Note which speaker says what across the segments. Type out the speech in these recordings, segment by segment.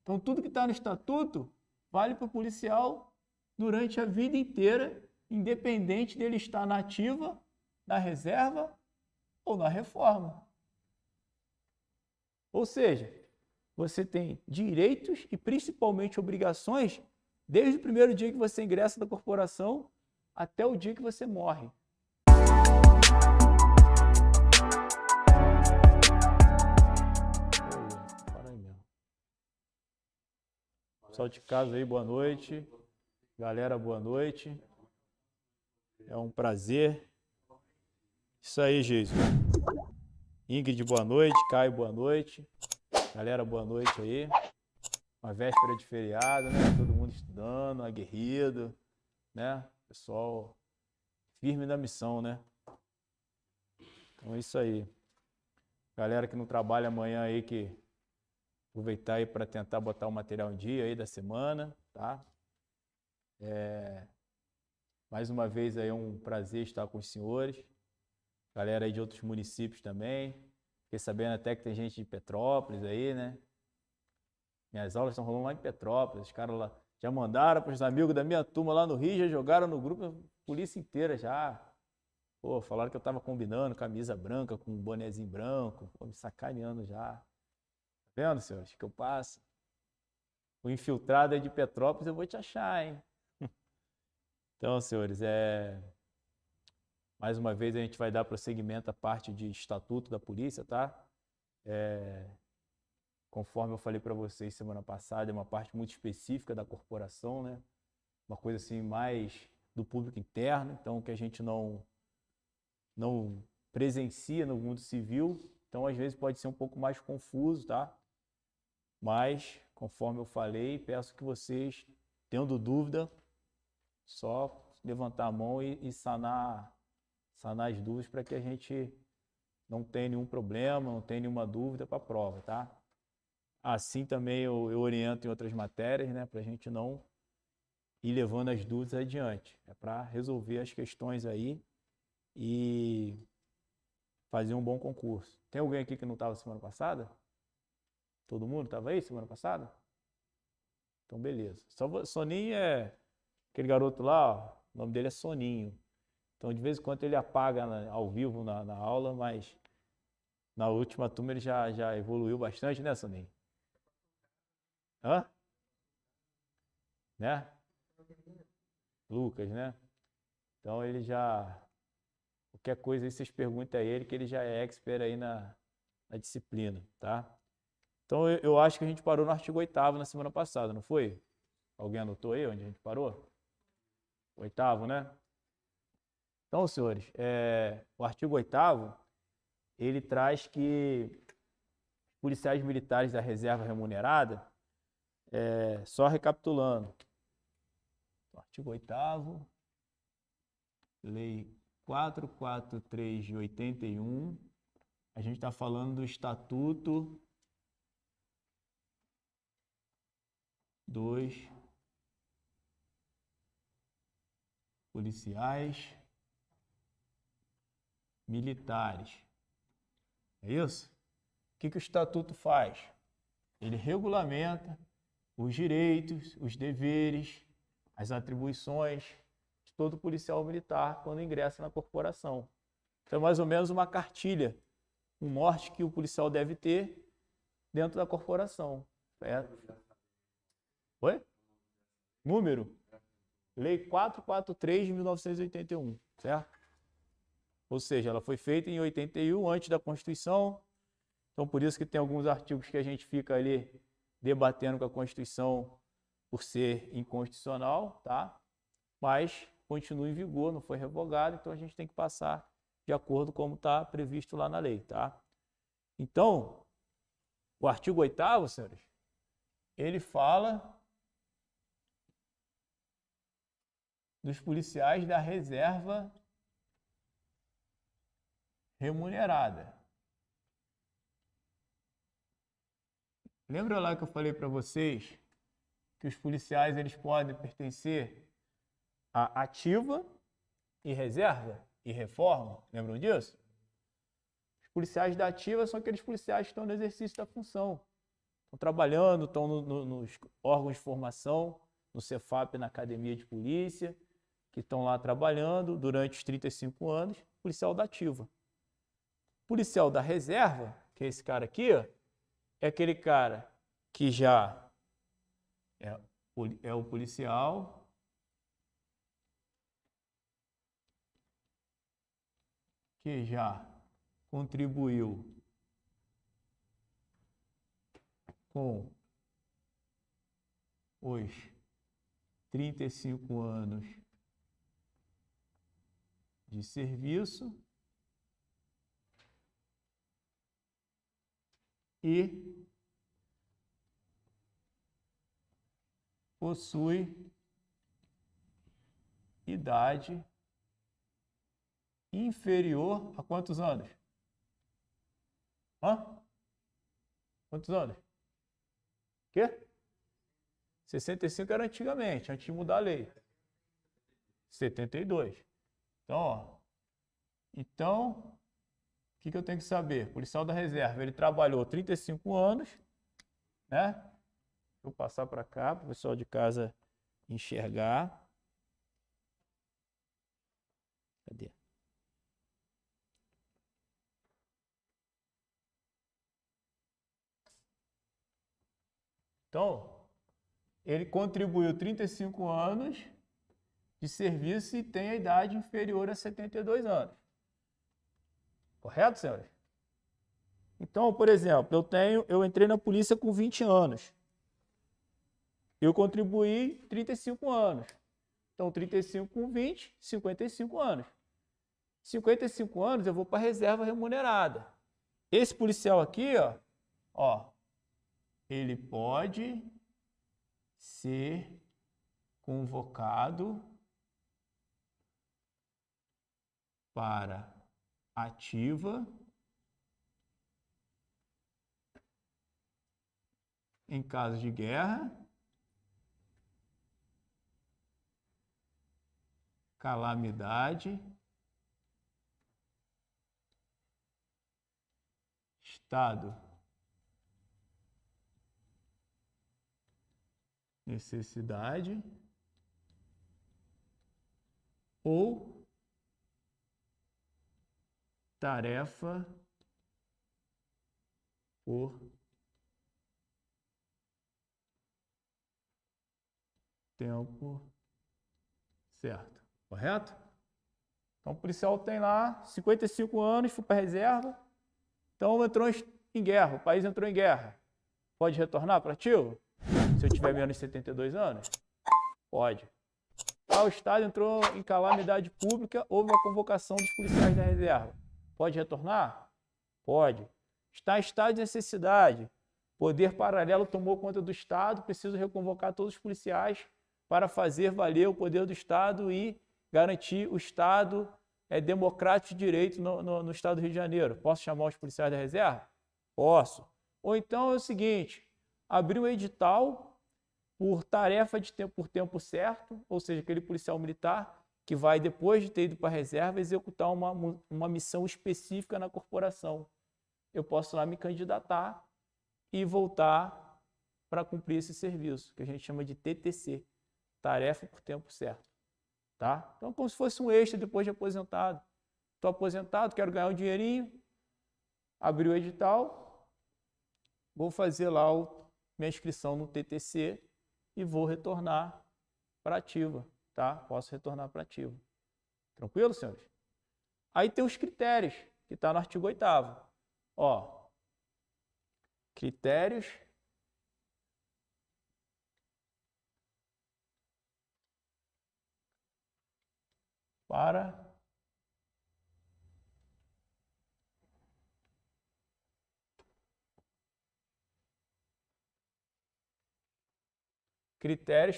Speaker 1: Então, tudo que está no estatuto vale para o policial durante a vida inteira, independente dele estar na ativa, na reserva ou na reforma. Ou seja, você tem direitos e principalmente obrigações desde o primeiro dia que você ingressa na corporação até o dia que você morre. Pessoal de casa aí, boa noite. Galera, boa noite. É um prazer. Isso aí, Jesus. Ingrid, boa noite. Caio, boa noite. Galera, boa noite aí. Uma véspera de feriado, né? Todo mundo estudando, aguerrido, né? Pessoal firme na missão, né? Então é isso aí. Galera que não trabalha amanhã aí, que aproveitar aí para tentar botar o material em dia aí da semana, tá? Mais uma vez aí é um prazer estar com os senhores. Galera aí de outros municípios também. Fiquei sabendo até que tem gente de Petrópolis aí, né? Minhas aulas estão rolando lá em Petrópolis. Os caras lá já mandaram para os amigos da minha turma lá no Rio, já jogaram no grupo, a polícia inteira já. Pô, falaram que eu tava combinando camisa branca com um bonezinho branco. Pô, me sacaneando já. Tá vendo, senhores? Que eu passo. O infiltrado aí de Petrópolis, eu vou te achar, hein? Então, senhores, mais uma vez a gente vai dar prosseguimento à parte de estatuto da polícia, tá? Conforme eu falei para vocês semana passada, é uma parte muito específica da corporação, né? Uma coisa assim mais do público interno, então que a gente não presencia no mundo civil, então às vezes pode ser um pouco mais confuso, tá? Mas, conforme eu falei, peço que vocês, tendo dúvida, só levantar a mão e sanar as dúvidas para que a gente não tenha nenhum problema, não tenha nenhuma dúvida para a prova, tá? Assim também eu oriento em outras matérias, né? Para a gente não ir levando as dúvidas adiante. É para resolver as questões aí e fazer um bom concurso. Tem alguém aqui que não estava semana passada? Todo mundo estava aí semana passada? Então, beleza. Soninho é aquele garoto lá, ó, o nome dele é Soninho. Então, de vez em quando ele apaga ao vivo na aula, mas na última turma ele já evoluiu bastante, né, Soninho? Hã? Né? Lucas, né? Então, ele já... Qualquer coisa aí vocês perguntam a ele, que ele já é expert aí na disciplina, tá? Então, eu acho que a gente parou no artigo 8º na semana passada, não foi? Alguém anotou aí onde a gente parou? 8º, né? Então, senhores, o artigo 8º, ele traz que policiais militares da reserva remunerada, só recapitulando, artigo 8º, Lei 443 de 81, a gente está falando do Estatuto dos policiais militares. É isso? O que o Estatuto faz? Ele regulamenta os direitos, os deveres, as atribuições de todo policial militar quando ingressa na corporação. Então, é mais ou menos uma cartilha, um norte que o policial deve ter dentro da corporação. Oi? Número? Lei 443 de 1981, certo? Ou seja, ela foi feita em 81, antes da Constituição. Então, por isso que tem alguns artigos que a gente fica ali debatendo com a Constituição por ser inconstitucional, tá? Mas continua em vigor, não foi revogado, então a gente tem que passar de acordo com como está previsto lá na lei, tá? Então, o artigo 8º, senhores, ele fala dos policiais da reserva remunerada. Lembra lá que eu falei para vocês que os policiais eles podem pertencer a ativa e reserva e reforma? Lembram disso? Os policiais da ativa são aqueles policiais que estão no exercício da função. Estão trabalhando, estão nos órgãos de formação, no Cefap, na academia de polícia, que estão lá trabalhando durante os 35 anos, policial da ativa. Policial da reserva, que é esse cara aqui, ó, é aquele cara que já é o policial que já contribuiu com os 35 anos de serviço e possui idade inferior a quantos anos? Quantos anos? Quê? 65 era antigamente, antes de mudar a lei. 72. Então, o que eu tenho que saber? Policial da reserva, ele trabalhou 35 anos, né? Vou passar para cá, para o pessoal de casa enxergar. Cadê? Então, ele contribuiu 35 anos de serviço e tem a idade inferior a 72 anos. Correto, senhores? Então, por exemplo, eu entrei na polícia com 20 anos. Eu contribuí 35 anos. Então, 35 com 20, 55 anos. 55 anos eu vou para a reserva remunerada. Esse policial aqui, ó, ele pode ser convocado para ativa em caso de guerra, calamidade, estado, necessidade ou tarefa por tempo certo. Correto? Então, o policial tem lá 55 anos, foi para a reserva. Então, entrou em guerra, o país entrou em guerra. Pode retornar para ativo? Se eu tiver menos de 72 anos? Pode. O Estado entrou em calamidade pública, houve a convocação dos policiais da reserva. Pode retornar? Pode. Está em estado de necessidade. Poder paralelo tomou conta do Estado, preciso reconvocar todos os policiais para fazer valer o poder do Estado e garantir o Estado democrático de direito no Estado do Rio de Janeiro. Posso chamar os policiais da reserva? Posso. Ou então é o seguinte, abrir um edital por tarefa por tempo certo, ou seja, aquele policial militar que vai, depois de ter ido para a reserva, executar uma missão específica na corporação. Eu posso lá me candidatar e voltar para cumprir esse serviço, que a gente chama de TTC, tarefa por tempo certo. Tá? Então, como se fosse um extra depois de aposentado. Estou aposentado, quero ganhar um dinheirinho, abri o edital, vou fazer lá minha inscrição no TTC e vou retornar para ativa. Tá? Posso retornar para ativa. Tranquilo, senhores? Aí tem os critérios, que está no artigo 8º. Ó, critérios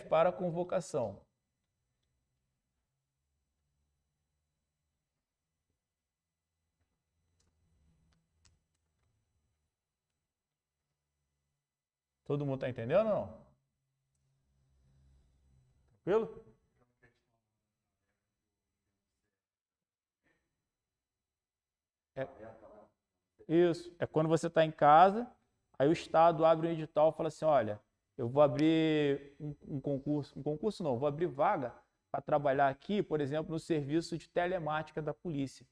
Speaker 1: para convocação. Todo mundo está entendendo ou não? Tranquilo? Isso. É quando você está em casa, Aí o Estado abre um edital e fala assim, olha, eu vou abrir um concurso não, vou abrir vaga para trabalhar aqui, por exemplo, no serviço de telemática da polícia.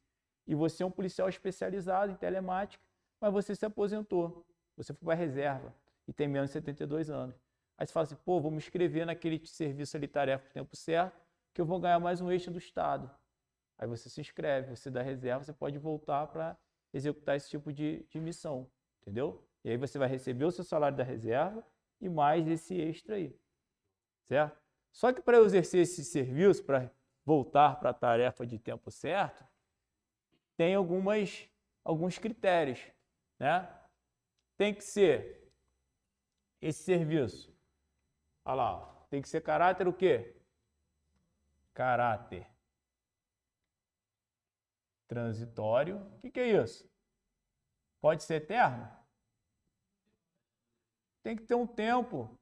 Speaker 1: E você é um policial especializado em telemática, mas você se aposentou, você foi para a reserva e tem menos de 72 anos. Aí você fala assim, pô, vou me inscrever naquele serviço ali, tarefa por tempo certo, que eu vou ganhar mais um extra do Estado. Aí você se inscreve, você da reserva, você pode voltar para executar esse tipo de missão, entendeu? E aí você vai receber o seu salário da reserva e mais esse extra aí, certo? Só que para eu exercer esse serviço, para voltar para a tarefa de tempo certo, tem alguns critérios, né? Tem que ser esse serviço, olha lá, ó, tem que ser caráter o quê? Caráter transitório. O que é isso? Pode ser eterno? Tem que ter um tempo.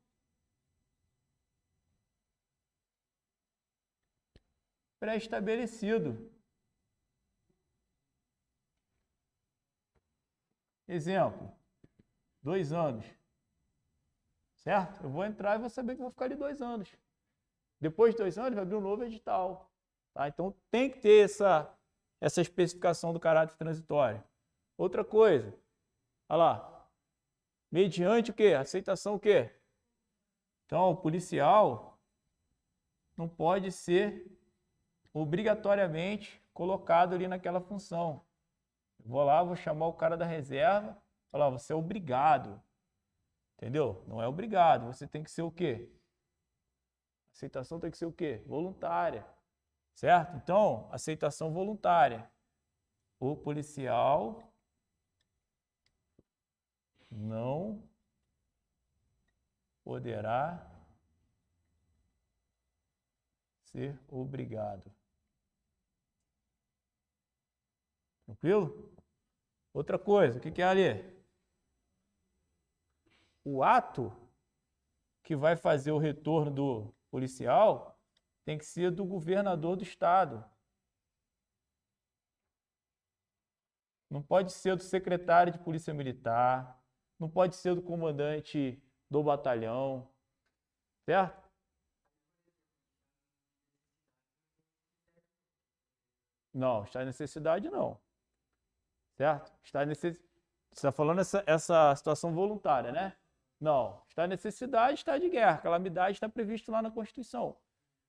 Speaker 1: Pré-estabelecido. Exemplo, 2 anos. Certo? Eu vou entrar e vou saber que vou ficar ali 2 anos. Depois de 2 anos, vai abrir um novo edital. Tá? Então tem que ter essa especificação do caráter transitório. Outra coisa, olha lá, mediante o quê? Aceitação o quê? Então, o policial não pode ser obrigatoriamente colocado ali naquela função. Eu vou lá, vou chamar o cara da reserva, falar, você é obrigado. Entendeu? Não é obrigado, você tem que ser o quê? Aceitação tem que ser o quê? Voluntária. Certo? Então, aceitação voluntária. O policial não poderá ser obrigado. Tranquilo? Outra coisa, o que é ali? O ato que vai fazer o retorno do policial tem que ser do governador do estado. Não pode ser do secretário de polícia militar, não pode ser do comandante do batalhão, certo? Não, está em necessidade não, certo? Está em necessidade. Você está falando essa situação voluntária, né? Não, está em necessidade, está de guerra, calamidade está previsto lá na Constituição.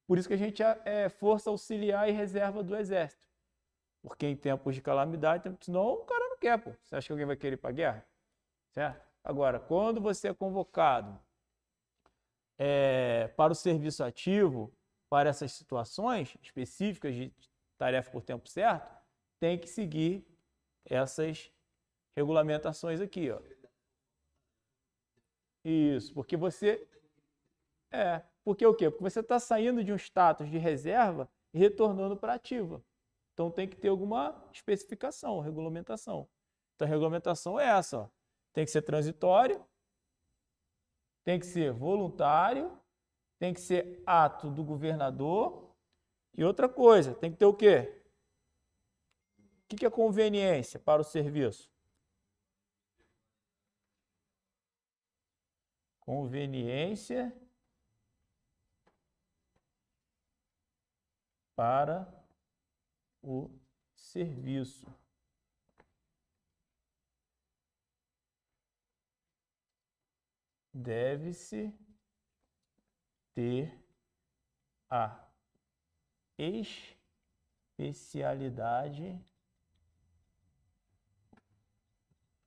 Speaker 1: Por isso que a gente é força auxiliar e reserva do Exército. Porque em tempos de calamidade, senão o cara não quer, pô. Você acha que alguém vai querer ir para a guerra? Certo? Agora, quando você é convocado para o serviço ativo, para essas situações específicas de tarefa por tempo certo, tem que seguir essas regulamentações aqui, ó. Isso, porque você... porque o quê? Porque você está saindo de um status de reserva e retornando para ativa. Então tem que ter alguma especificação, regulamentação. Então a regulamentação é essa, ó. Tem que ser transitório, tem que ser voluntário, tem que ser ato do governador e outra coisa, tem que ter o quê? O que é conveniência para o serviço? Conveniência para o serviço. Deve-se ter a especialidade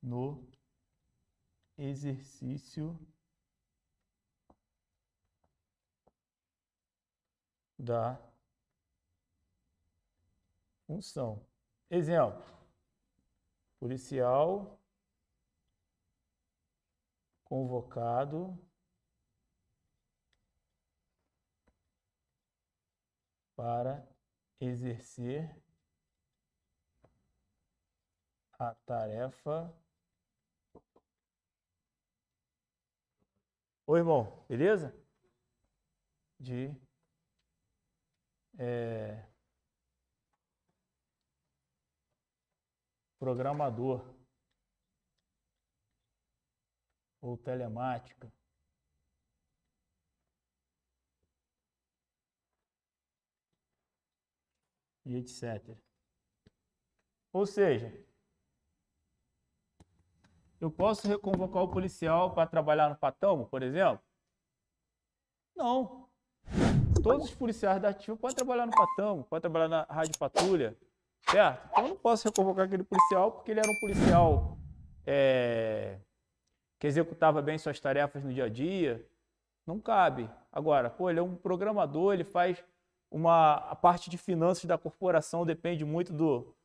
Speaker 1: no exercício da função. Exemplo, policial convocado para exercer a tarefa. Oi, irmão, beleza? De programador. ou telemática. E etc. Ou seja, eu posso reconvocar o policial para trabalhar no Patamo, por exemplo? Não. Todos os policiais da ativa podem trabalhar no Patamo, podem trabalhar na rádio patrulha, certo? Então eu não posso reconvocar aquele policial porque ele era um policial que executava bem suas tarefas no dia a dia. Não cabe. Agora, pô, ele é um programador, ele faz a parte de finanças da corporação, depende muito do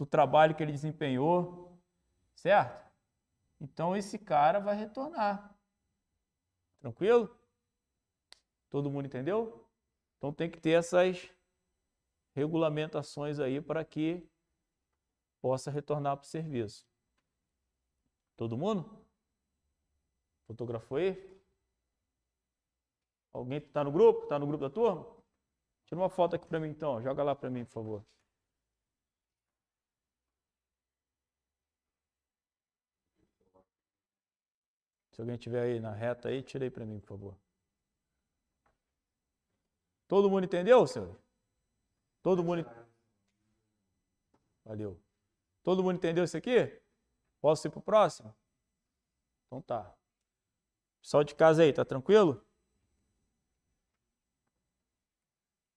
Speaker 1: trabalho que ele desempenhou, certo? Então esse cara vai retornar. Tranquilo? Todo mundo entendeu? Então tem que ter essas regulamentações aí para que possa retornar para o serviço. Todo mundo? Fotografou aí? Alguém está no grupo? Está no grupo da turma? Tira uma foto aqui para mim então. Joga lá para mim, por favor. Se alguém tiver aí na reta aí, tira aí para mim, por favor. Todo mundo entendeu, senhor? Todo mundo. Valeu. Todo mundo entendeu isso aqui? Posso ir para o próximo? Então tá. Pessoal de casa aí, tá tranquilo?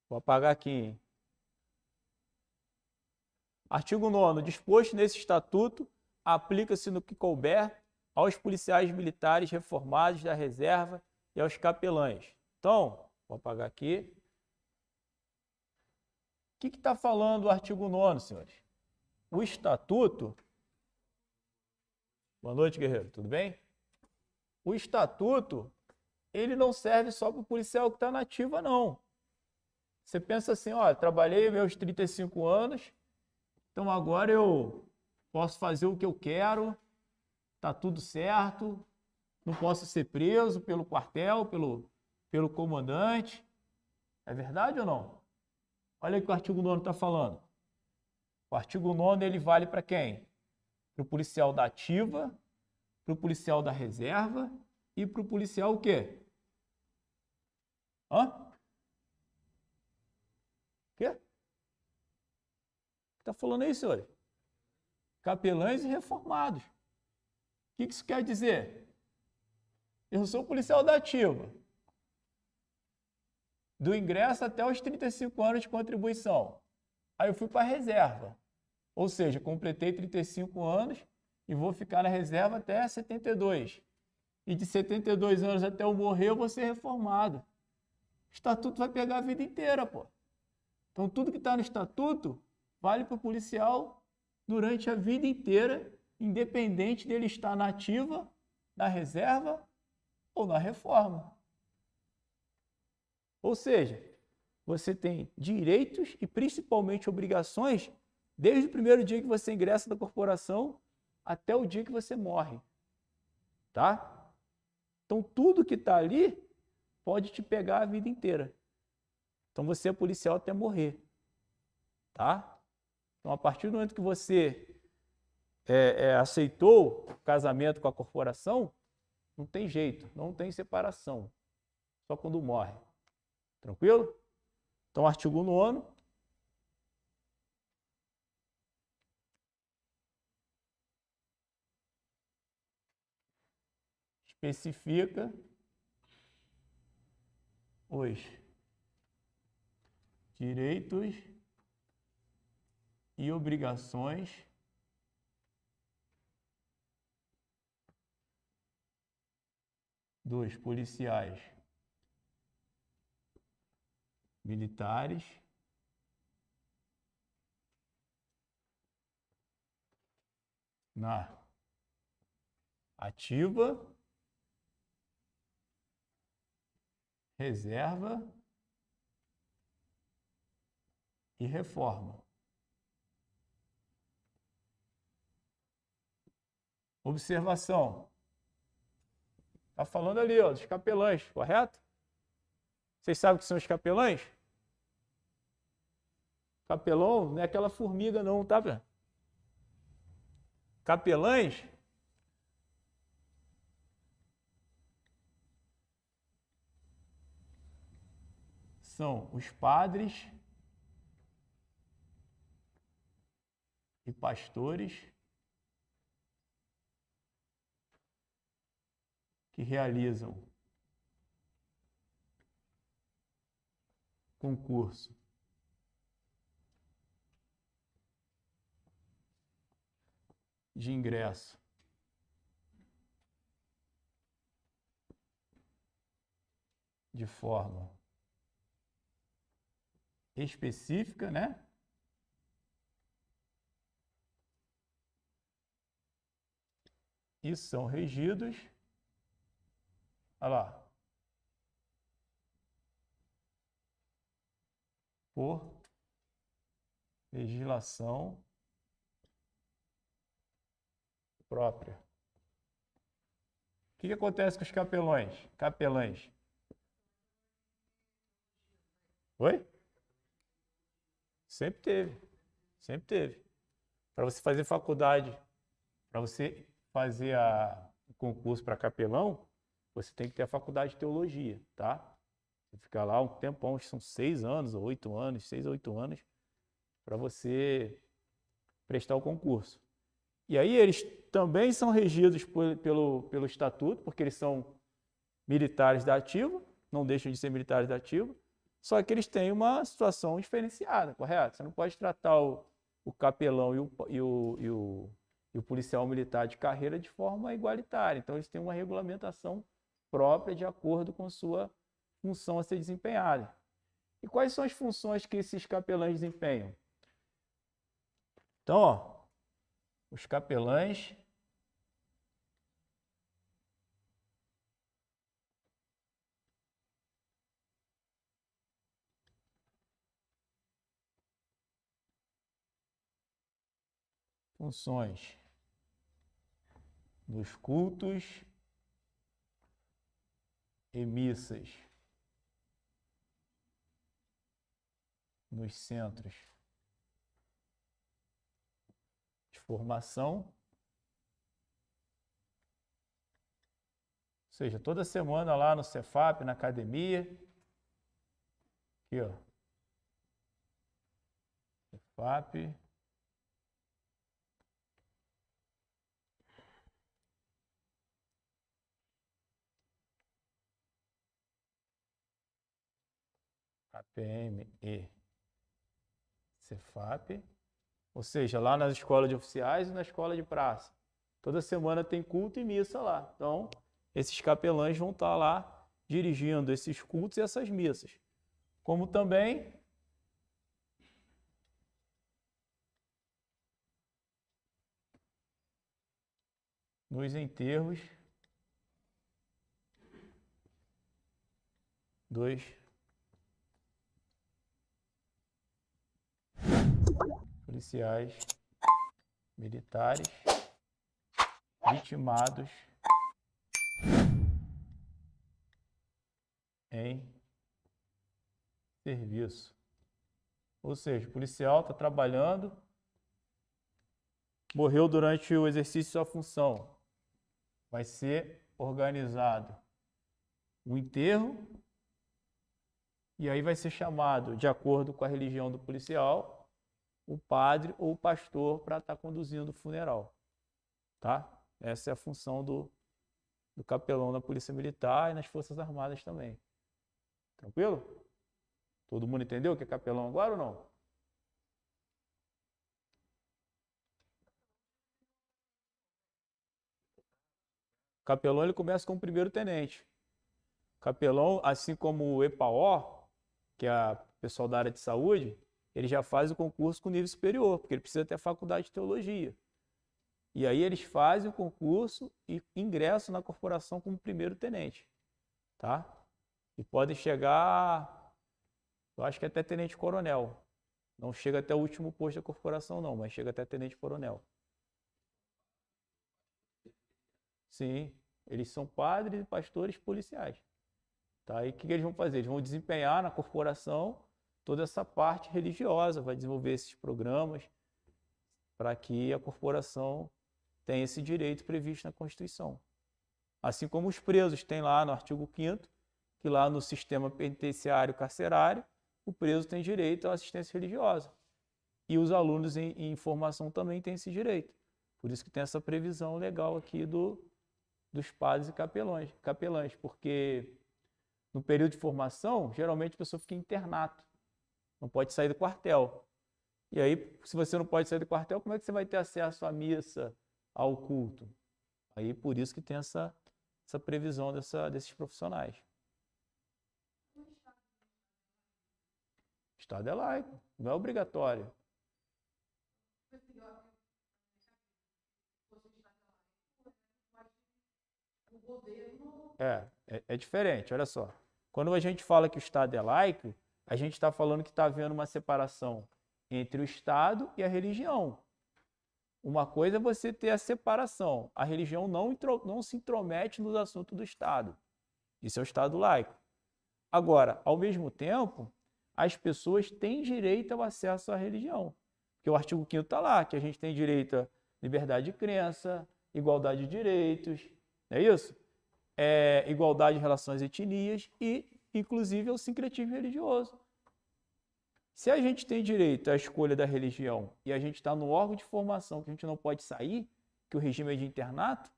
Speaker 1: Vou apagar aqui, hein? Artigo 9º. Disposto nesse estatuto, aplica-se no que couber aos policiais militares reformados da reserva e aos capelães. Então, vou apagar aqui. O que está falando o artigo 9º, senhores? O estatuto... Boa noite, guerreiro. Tudo bem? O estatuto, ele não serve só para o policial que está na ativa, não. Você pensa assim, ó, trabalhei meus 35 anos, então agora eu posso fazer o que eu quero, tá tudo certo, não posso ser preso pelo quartel, pelo comandante. É verdade ou não? Olha o que o artigo 9º está falando. O artigo 9º ele vale para quem? Para o policial da ativa, para o policial da reserva e para o policial o quê? Hã? O quê? Está falando aí, senhores? Capelães e reformados. O que isso quer dizer? Eu sou policial da ativa. Do ingresso até os 35 anos de contribuição. Aí eu fui para a reserva. Ou seja, completei 35 anos e vou ficar na reserva até 72. E de 72 anos até eu morrer, eu vou ser reformado. O estatuto vai pegar a vida inteira, pô. Então tudo que está no estatuto vale para o policial durante a vida inteira, independente dele estar na ativa, na reserva ou na reforma. Ou seja, você tem direitos e principalmente obrigações desde o primeiro dia que você ingressa na corporação até o dia que você morre. Tá? Então tudo que está ali pode te pegar a vida inteira. Então você é policial até morrer. Tá? Então a partir do momento que você aceitou o casamento com a corporação, não tem jeito, não tem separação. Só quando morre. Tranquilo? Então, artigo 9º. Especifica os direitos e obrigações dos policiais militares na ativa, reserva e reforma. Observação. Está falando ali, ó, dos capelães, correto? Vocês sabem o que são os capelães? Capelão não é aquela formiga não, tá vendo? Capelães são os padres e pastores que realizam concurso de ingresso de forma específica, né? E são regidos, olha lá, por legislação própria. O que acontece com os capelães? Capelães. Oi? Sempre teve. Sempre teve. Para você fazer faculdade, para você fazer o concurso para capelão, você tem que ter a faculdade de teologia, tá? Você fica lá um tempão, acho que são 6 anos, ou 8 anos, 6 ou 8 anos, para você prestar o concurso. E aí eles também são regidos pelo estatuto, porque eles são militares da ativa, não deixam de ser militares da ativa, só que eles têm uma situação diferenciada, correto? Você não pode tratar o capelão e o policial militar de carreira de forma igualitária. Então eles têm uma regulamentação própria de acordo com sua função a ser desempenhada. E quais são as funções que esses capelães desempenham? Então, ó, os capelães funções dos cultos e missas nos centros de formação, ou seja, toda semana lá no Cefap, na academia, aqui ó, Cefap, APM e Cefap, ou seja, lá nas escolas de oficiais e na escola de praça. Toda semana tem culto e missa lá. Então, esses capelães vão estar lá dirigindo esses cultos e essas missas. Como também nos enterros dos policiais militares vitimados em serviço. Ou seja, o policial está trabalhando, morreu durante o exercício de sua função. Vai ser organizado o enterro e aí vai ser chamado, de acordo com a religião do policial, o padre ou o pastor para estar conduzindo o funeral. Tá? Essa é a função do capelão na Polícia Militar e nas Forças Armadas também. Tranquilo? Todo mundo entendeu o que é capelão agora ou não? O capelão ele começa como primeiro-tenente. Capelão, assim como o EPAO, que é o pessoal da área de saúde, ele já faz o concurso com nível superior, porque ele precisa ter a faculdade de teologia. E aí eles fazem o concurso e ingressam na corporação como primeiro-tenente, tá? E podem chegar, eu acho que até tenente-coronel. Não chega até o último posto da corporação não, mas chega até tenente-coronel. Sim, eles são padres e pastores policiais. Tá? E o que eles vão fazer? Eles vão desempenhar na corporação toda essa parte religiosa, vai desenvolver esses programas para que a corporação tenha esse direito previsto na Constituição. Assim como os presos têm lá no artigo 5º, que lá no sistema penitenciário carcerário, o preso tem direito à assistência religiosa. E os alunos em formação também têm esse direito. Por isso que tem essa previsão legal aqui dos padres e capelães, porque no período de formação, geralmente a pessoa fica em internato, não pode sair do quartel. E aí, se você não pode sair do quartel, como é que você vai ter acesso à missa, ao culto? Aí, por isso que tem essa previsão desses profissionais. O Estado é laico, não é obrigatório. É diferente, olha só. Quando a gente fala que o Estado é laico, a gente está falando que está havendo uma separação entre o Estado e a religião. Uma coisa é você ter a separação. A religião não se intromete nos assuntos do Estado. Isso é o Estado laico. Agora, ao mesmo tempo, as pessoas têm direito ao acesso à religião. Porque o artigo 5º está lá, que a gente tem direito à liberdade de crença, igualdade de direitos, não é isso? Igualdade em relação às etnias e, inclusive, ao sincretismo religioso. Se a gente tem direito à escolha da religião e a gente está no órgão de formação que a gente não pode sair, que o regime é de internato,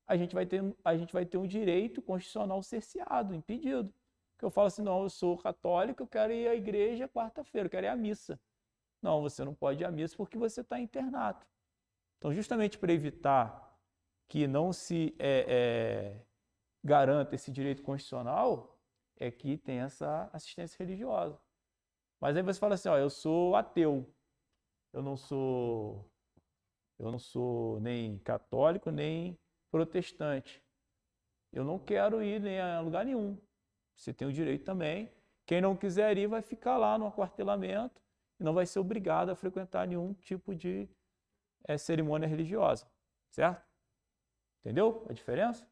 Speaker 1: a gente vai ter um direito constitucional cerceado, impedido. Porque eu falo assim, não, eu sou católico, eu quero ir à igreja quarta-feira, eu quero ir à missa. Não, você não pode ir à missa porque você está em internato. Então, justamente para evitar que não se garanta esse direito constitucional, é que tem essa assistência religiosa. Mas aí você fala assim, ó, eu sou ateu, eu não sou nem católico, nem protestante. Eu não quero ir nem a lugar nenhum. Você tem o direito também. Quem não quiser ir vai ficar lá no aquartelamento e não vai ser obrigado a frequentar nenhum tipo de cerimônia religiosa, certo? Entendeu a diferença?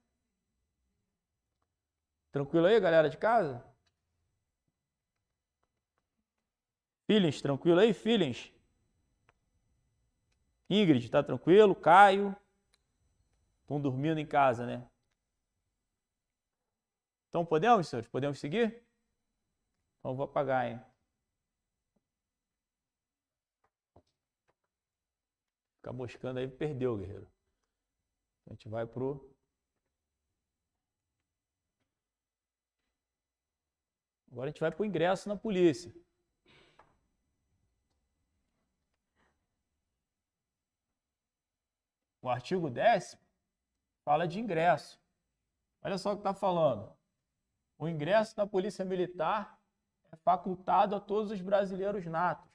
Speaker 1: Tranquilo aí, galera de casa? Feelings, tranquilo aí, Feelings? Ingrid, tá tranquilo? Caio? Estão dormindo em casa, né? Então podemos, senhores? Podemos seguir? Então eu vou apagar, hein? Ficar moscando aí, perdeu, guerreiro. A gente vai pro... Agora a gente vai pro ingresso na polícia. O artigo 10º fala de ingresso. Olha só o que está falando. O ingresso na Polícia Militar é facultado a todos os brasileiros natos.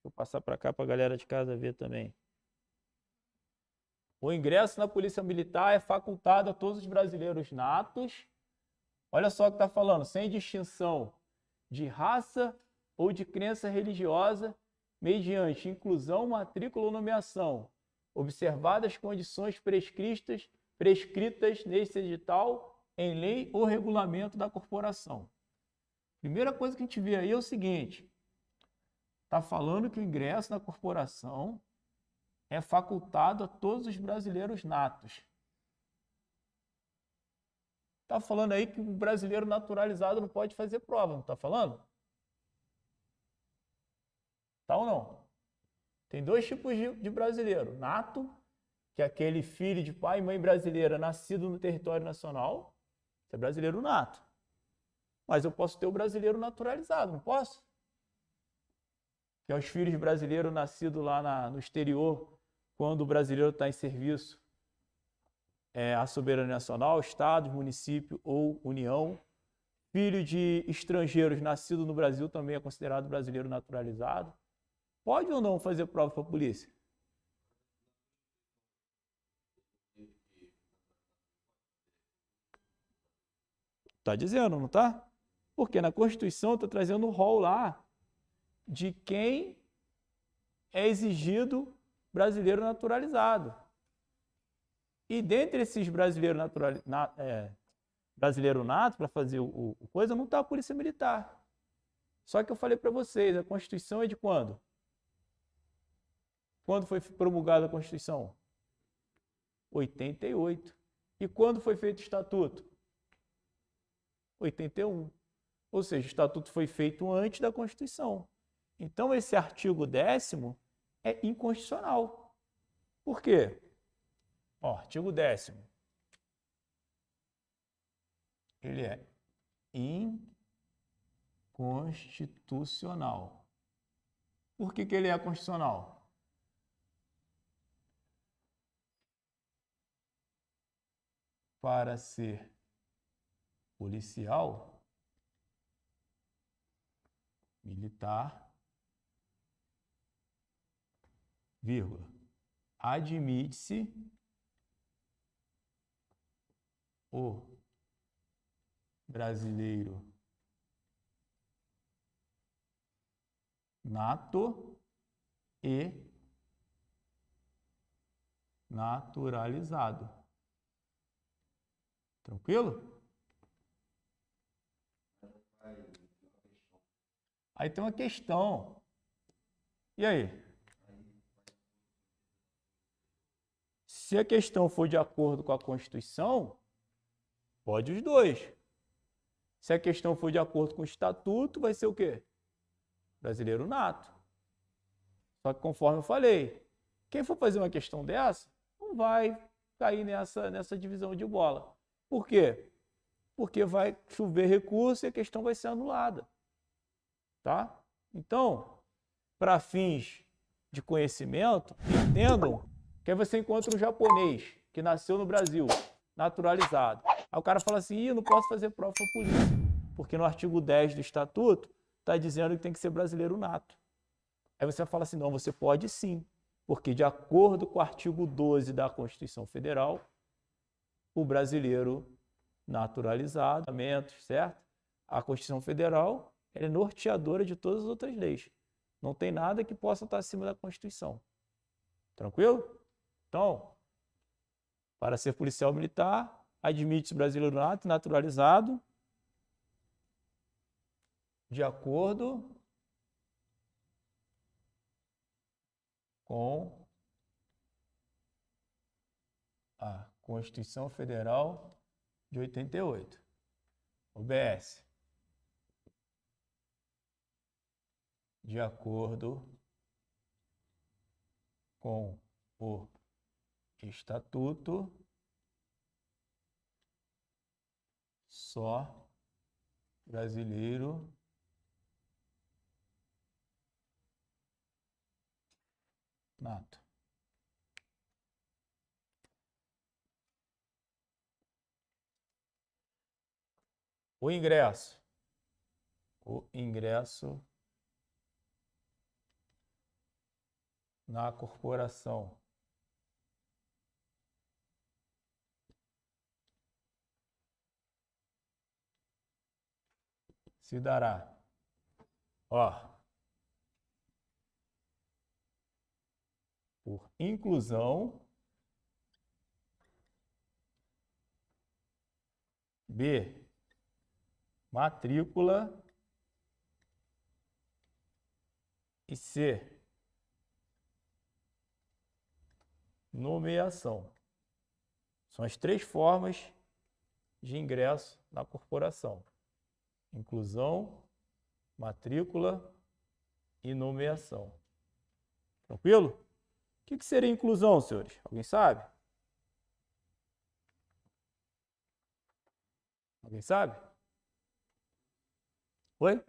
Speaker 1: Vou passar para cá para a galera de casa ver também. O ingresso na Polícia Militar é facultado a todos os brasileiros natos. Olha só o que está falando, sem distinção de raça ou de crença religiosa, mediante inclusão, matrícula ou nomeação, observadas as condições prescritas neste edital, em lei ou regulamento da corporação. Primeira coisa que a gente vê aí é o seguinte, está falando que o ingresso na corporação é facultado a todos os brasileiros natos. Está falando aí que o brasileiro naturalizado não pode fazer prova, não está falando? Tá ou não? Tem dois tipos de brasileiro. Nato, que é aquele filho de pai e mãe brasileira nascido no território nacional. Isso é brasileiro nato. Mas eu posso ter o brasileiro naturalizado, não posso? Que é os filhos brasileiros nascidos lá no exterior, quando o brasileiro está em serviço à soberania nacional, estado, município ou união. Filho de estrangeiros nascido no Brasil também é considerado brasileiro naturalizado. Pode ou não fazer prova para a polícia? Está dizendo, não está? Porque na Constituição está trazendo um rol lá de quem é exigido brasileiro naturalizado. E dentre esses brasileiros brasileiro nato, para fazer o coisa, não está a Polícia Militar. Só que eu falei para vocês, a Constituição é de quando? Quando foi promulgada a Constituição? 88. E quando foi feito o Estatuto? 81. Ou seja, o Estatuto foi feito antes da Constituição. Então, esse artigo 10º é inconstitucional. Por quê? Ó, artigo 10º. Ele é inconstitucional. Por que ele é constitucional? Para ser policial, militar, vírgula, admite-se o brasileiro nato e naturalizado. Tranquilo? Aí tem uma questão. E aí? Se a questão for de acordo com a Constituição, pode os dois. Se a questão for de acordo com o Estatuto, vai ser o quê? Brasileiro nato. Só que conforme eu falei, quem for fazer uma questão dessa, não vai cair nessa divisão de bola. Por quê? Porque vai chover recurso e a questão vai ser anulada. Tá? Então, para fins de conhecimento, entendam que aí você encontra um japonês que nasceu no Brasil, naturalizado. Aí o cara fala assim, eu não posso fazer prova para a polícia, porque no artigo 10 do Estatuto está dizendo que tem que ser brasileiro nato. Aí você fala assim, não, você pode sim, porque de acordo com o artigo 12 da Constituição Federal, o brasileiro naturalizado, certo? A Constituição Federal é norteadora de todas as outras leis. Não tem nada que possa estar acima da Constituição. Tranquilo? Então, para ser policial militar, admite-se brasileiro nato, naturalizado, de acordo com a Constituição Federal de 88. OBS. De acordo com o Estatuto, só brasileiro nato. O ingresso na corporação se dará, por inclusão, B, matrícula, e C, nomeação. São as três formas de ingresso na corporação: inclusão, matrícula e nomeação. Tranquilo? O que seria inclusão, senhores? Alguém sabe? Alguém sabe? Oi?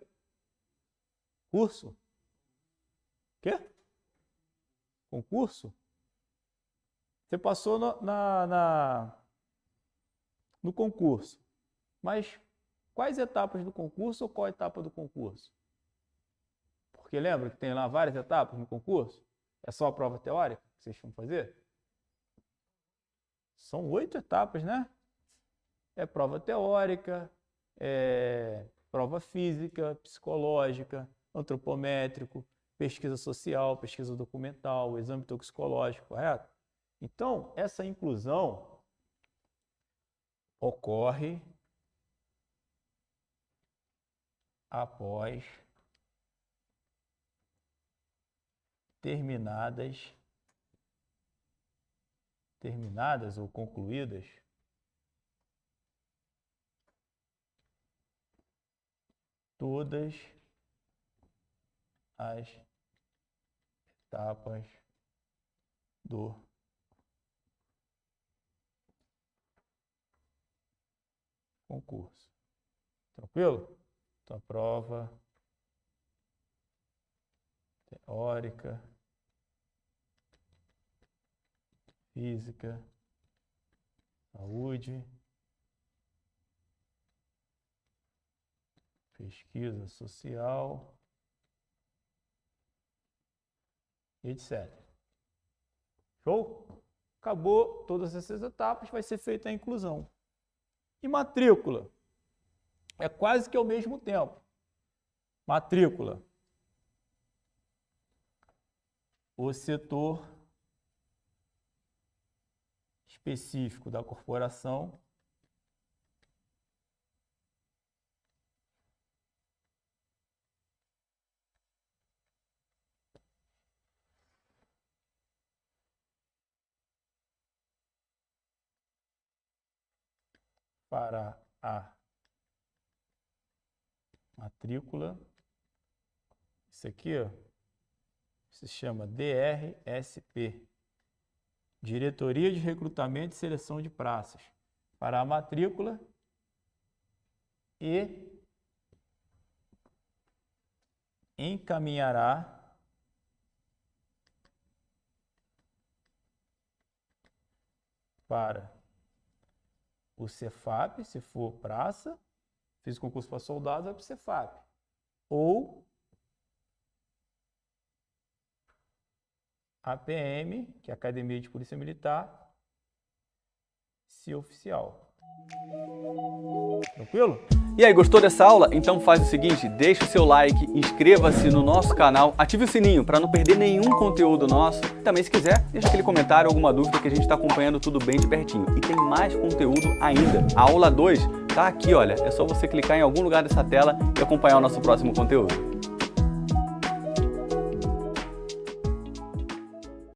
Speaker 1: Curso? Quê? Concurso? Você passou no concurso, mas quais etapas do concurso ou qual etapa do concurso? Porque lembra que tem lá várias etapas no concurso? É só a prova teórica que vocês vão fazer? São 8 etapas, né? É prova teórica, prova física, psicológica, antropométrico, pesquisa social, pesquisa documental, exame toxicológico, correto? Então, essa inclusão ocorre após terminadas ou concluídas todas as etapas do concurso. Tranquilo? Então, a prova teórica, física, saúde, pesquisa social, etc. Show? Acabou todas essas etapas, vai ser feita a inclusão. E matrícula? É quase que ao mesmo tempo. Matrícula. O setor específico da corporação para a matrícula. Isso aqui, ó, se chama DRSP, Diretoria de Recrutamento e Seleção de Praças, para a matrícula e encaminhará para o Cefap, se for praça, fiz concurso para soldado, vai para o Cefap. Ou APM, que é a Academia de Polícia Militar, se oficial. Tranquilo?
Speaker 2: E aí, gostou dessa aula? Então faz o seguinte, deixa o seu like, inscreva-se no nosso canal, ative o sininho para não perder nenhum conteúdo nosso. Também, se quiser, deixa aquele comentário, alguma dúvida, que a gente está acompanhando tudo bem de pertinho. E tem mais conteúdo ainda. A aula 2 tá aqui, olha, é só você clicar em algum lugar dessa tela e acompanhar o nosso próximo conteúdo.